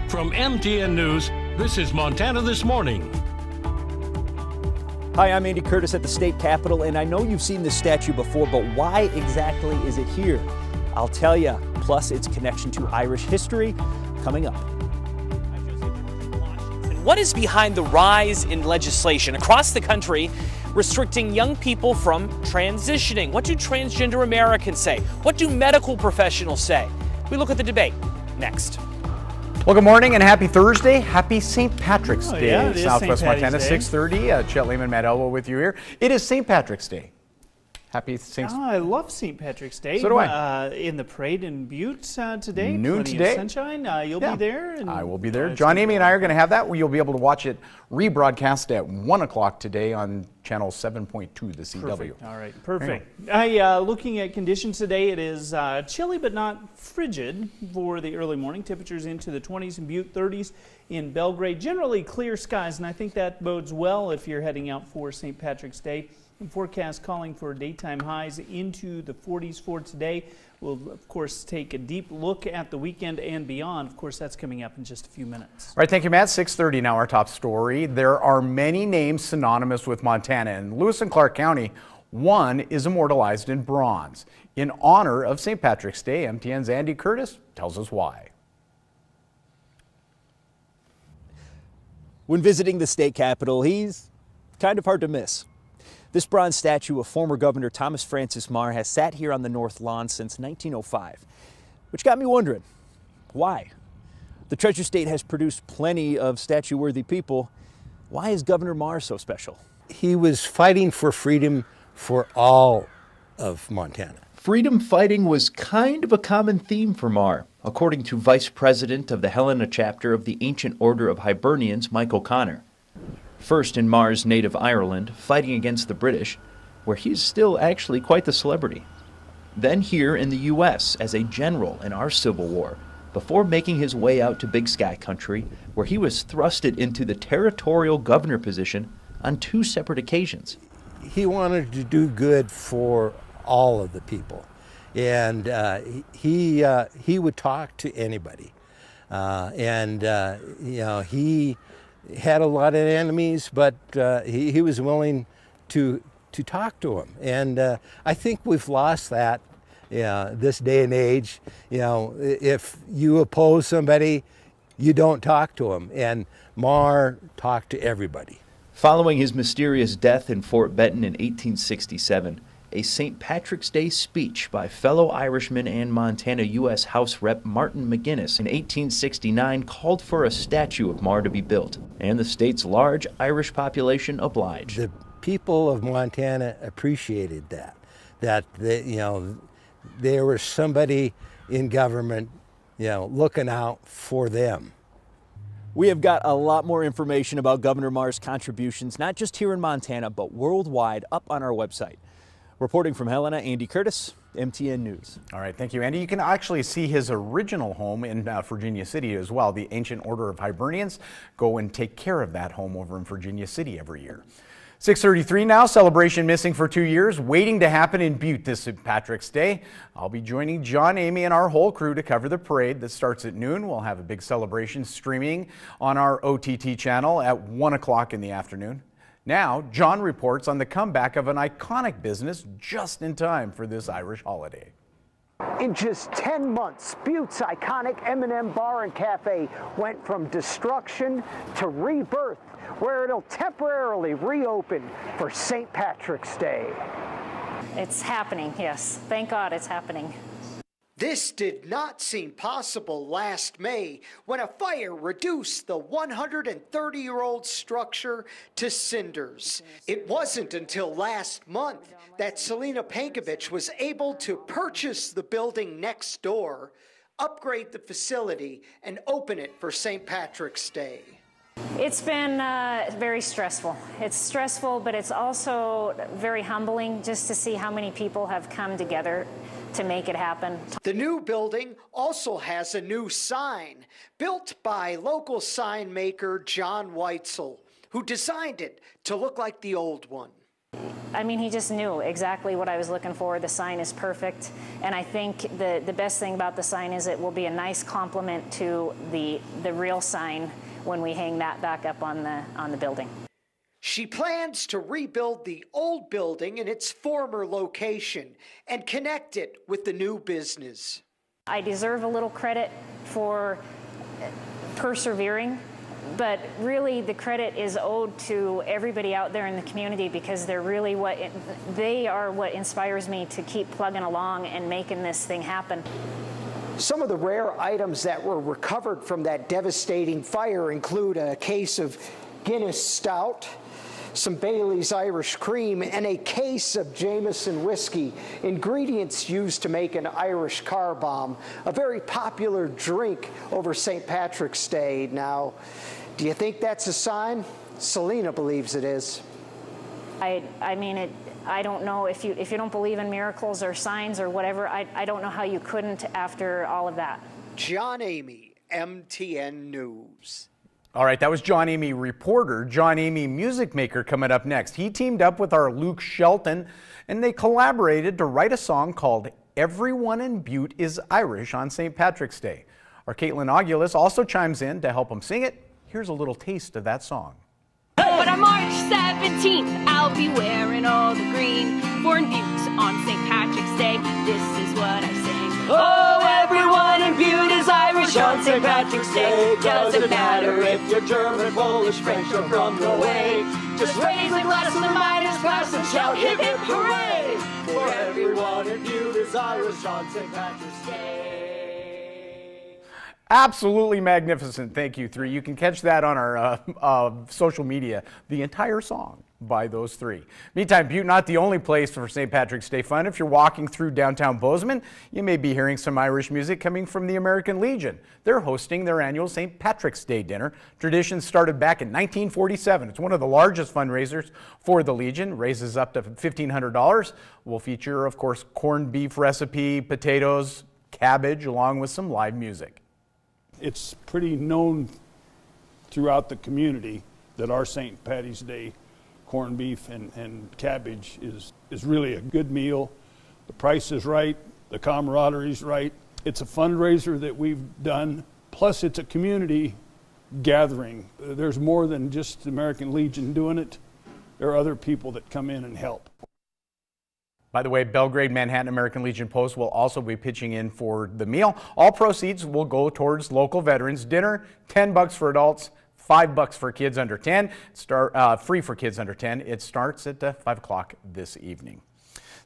From MTN News, this is Montana This Morning. Hi, I'm Andy Curtis at the state capitol, and I know you've seen this statue before, but why exactly is it here? I'll tell you, plus its connection to Irish history, coming up. What is behind the rise in legislation across the country restricting young people from transitioning? What do transgender Americans say? What do medical professionals say? We look at the debate next. Well, good morning and happy Thursday. Happy St. Patrick's Day. Yeah, it is Southwest St. Montana, Patty's Day. 6:30. Chet Lehman, Matt Elbow with you here. It is St. Patrick's Day. Happy St. Oh, I love St. Patrick's Day. So do I. In the parade in Butte today. Noon Plenty today. of sunshine. You'll be there. And I will be there. it's John, gonna Amy, be and I are going to have that. You'll be able to watch it rebroadcast at 1 o'clock today on channel 7.2, the CW. perfect. All right, perfect. Looking at conditions today, it is chilly but not frigid for the early morning. Temperatures into the 20s in Butte, 30s in Belgrade. Generally clear skies, and I think that bodes well if you're heading out for St. Patrick's Day. And forecast calling for daytime highs into the 40s for today. We'll, of course, take a deep look at the weekend and beyond. Of course, that's coming up in just a few minutes. All right, thank you, Matt. 6:30 now, our top story. There are many names synonymous with Montana. In Lewis and Clark County, one is immortalized in bronze. In honor of St. Patrick's Day, MTN's Andy Curtis tells us why. When visiting the state capitol, he's kind of hard to miss. This bronze statue of former Governor Thomas Francis Meagher has sat here on the North Lawn since 1905, which got me wondering, why? The Treasure State has produced plenty of statue-worthy people. Why is Governor Meagher so special? He was fighting for freedom for all of Montana. Freedom fighting was kind of a common theme for Meagher, according to Vice President of the Helena chapter of the Ancient Order of Hibernians, Mike O'Connor. First in Meagher's native Ireland, fighting against the British, where he's still actually quite the celebrity. Then here in the U.S. as a general in our Civil War, before making his way out to Big Sky Country, where he was thrusted into the territorial governor position on 2 separate occasions. He wanted to do good for all of the people, and he would talk to anybody, he had a lot of enemies, but he was willing to talk to them, and I think we've lost that this day and age. If you oppose somebody, you don't talk to them, and Meagher talked to everybody. Following his mysterious death in Fort Benton in 1867, a St. Patrick's Day speech by fellow Irishman and Montana U.S. House Rep Martin McGuinness in 1869 called for a statue of Meagher to be built, and the state's large Irish population obliged. The people of Montana appreciated that there was somebody in government, looking out for them. We have got a lot more information about Governor Meagher's contributions, not just here in Montana, but worldwide, up on our website. Reporting from Helena, Andy Curtis, MTN News. All right, thank you, Andy. You can actually see his original home in Virginia City as well. The Ancient Order of Hibernians go and take care of that home over in Virginia City every year. 6:33 now, celebration missing for 2 years, waiting to happen in Butte this St. Patrick's Day. I'll be joining John, Amy, and our whole crew to cover the parade that starts at noon. We'll have a big celebration streaming on our OTT channel at 1 o'clock in the afternoon. Now, John reports on the comeback of an iconic business just in time for this Irish holiday. In just 10 months, Butte's iconic M&M Bar and Cafe went from destruction to rebirth, where it'll temporarily reopen for St. Patrick's Day. It's happening, yes. Thank God it's happening. This did not seem possible last May when a fire reduced the 130-year-old structure to cinders. It wasn't until last month that Selena Pankovich was able to purchase the building next door, upgrade the facility, and open it for St. Patrick's Day. It's been very stressful. It's stressful, but it's also very humbling just to see how many people have come together to make it happen. The new building also has a new sign built by local sign maker John Weitzel, who designed it to look like the old one. I mean, he just knew exactly what I was looking for. The sign is perfect, and I think the best thing about the sign is it will be a nice complement to the real sign when we hang that back up on the building. She plans to rebuild the old building in its former location and connect it with the new business. I deserve a little credit for persevering, but really the credit is owed to everybody out there in the community, because they're really they are what inspires me to keep plugging along and making this thing happen. Some of the rare items that were recovered from that devastating fire include a case of Guinness Stout, some Bailey's Irish Cream, and a case of Jameson whiskey, ingredients used to make an Irish car bomb, a very popular drink over St. Patrick's Day. Now, do you think that's a sign? Selena believes it is. I mean, I don't know if you don't believe in miracles or signs or whatever. I don't know how you couldn't after all of that. John Amy, MTN News. All right, that was John Amy reporter. John Amy music maker coming up next. He teamed up with our Luke Shelton, and they collaborated to write a song called Everyone in Butte is Irish on St. Patrick's Day. Our Caitlin Augulus also chimes in to help him sing it. Here's a little taste of that song. But on March 17th, I'll be wearing all the green for Butte on St. Patrick's Day. This is what I sing. Oh, everyone in Butte is Irish on St. Patrick's Day. Doesn't matter if you're German, Polish, French, or from Norway. Just raise a glass in the miners' class and shout hip hip hooray! For everyone in Butte is Irish on St. Patrick's Day. Absolutely magnificent. Thank you, three. You can catch that on our social media, the entire song by those three. Meantime, Butte not the only place for St. Patrick's Day fun. If you're walking through downtown Bozeman, you may be hearing some Irish music coming from the American Legion. They're hosting their annual St. Patrick's Day dinner. Tradition started back in 1947. It's one of the largest fundraisers for the Legion, raises up to $1,500. Will feature, of course, corned beef recipe, potatoes, cabbage, along with some live music. It's pretty known throughout the community that our St. Patty's Day corned beef and cabbage is really a good meal. The price is right, the camaraderie is right. It's a fundraiser that we've done, plus it's a community gathering. There's more than just the American Legion doing it. There are other people that come in and help. By the way, Belgrade Manhattan American Legion Post will also be pitching in for the meal. All proceeds will go towards local veterans dinner. $10 for adults, $5 for kids under 10. Free for kids under 10. It starts at 5 o'clock this evening.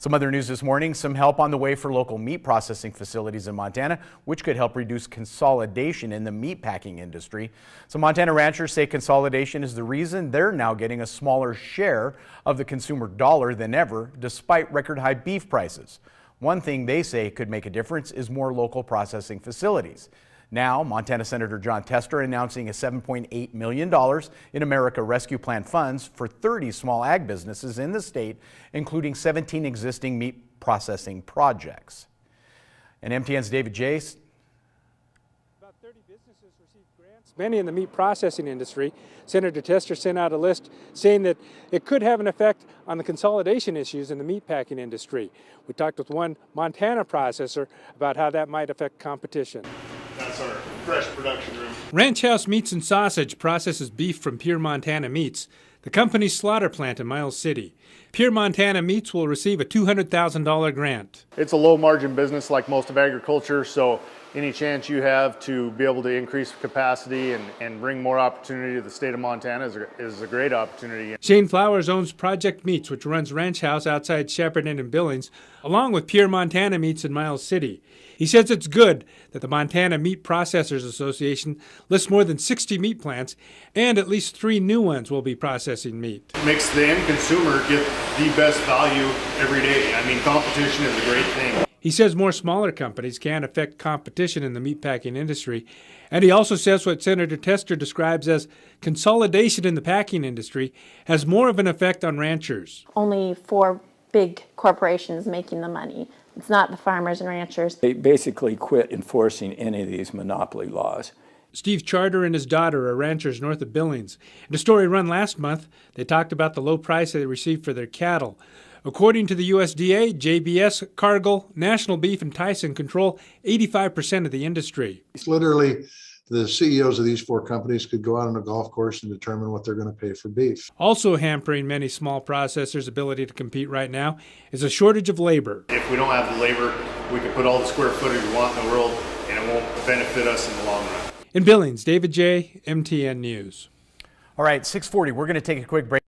Some other news this morning, some help on the way for local meat processing facilities in Montana, which could help reduce consolidation in the meat packing industry. Some Montana ranchers say consolidation is the reason they're now getting a smaller share of the consumer dollar than ever, despite record high beef prices. One thing they say could make a difference is more local processing facilities. Now, Montana Senator Jon Tester announcing a $7.8 million in America Rescue Plan funds for 30 small ag businesses in the state, including 17 existing meat processing projects. And MTN's David Jace. About 30 businesses received grants. Many in the meat processing industry. Senator Tester sent out a list saying that it could have an effect on the consolidation issues in the meat packing industry. We talked with one Montana processor about how that might affect competition. That's our fresh production room. Ranch House Meats and Sausage processes beef from Pure Montana Meats, the company's slaughter plant in Miles City. Pure Montana Meats will receive a $200,000 grant. It's a low margin business like most of agriculture, so any chance you have to be able to increase capacity and bring more opportunity to the state of Montana is a great opportunity. Shane Flowers owns Project Meats, which runs Ranch House outside Shepparton and Billings, along with Pure Montana Meats in Miles City. He says it's good that the Montana Meat Processors Association lists more than 60 meat plants, and at least 3 new ones will be processing meat. It makes the end consumer get the best value every day. I mean, competition is a great thing. He says more smaller companies can affect competition in the meatpacking industry, and he also says what Senator Tester describes as consolidation in the packing industry has more of an effect on ranchers. Only 4 big corporations making the money. It's not the farmers and ranchers. They basically quit enforcing any of these monopoly laws, Steve Charter and his daughter are ranchers north of Billings. In a story run last month, they talked about the low price they received for their cattle. According to the USDA, JBS, Cargill, National Beef, and Tyson control 85% of the industry. It's literally the CEOs of these four companies could go out on a golf course and determine what they're going to pay for beef. Also hampering many small processors' ability to compete right now is a shortage of labor. If we don't have the labor, we can put all the square footage we want in the world, and it won't benefit us in the long run. In Billings, David J., MTN News. All right, 6:40, we're going to take a quick break.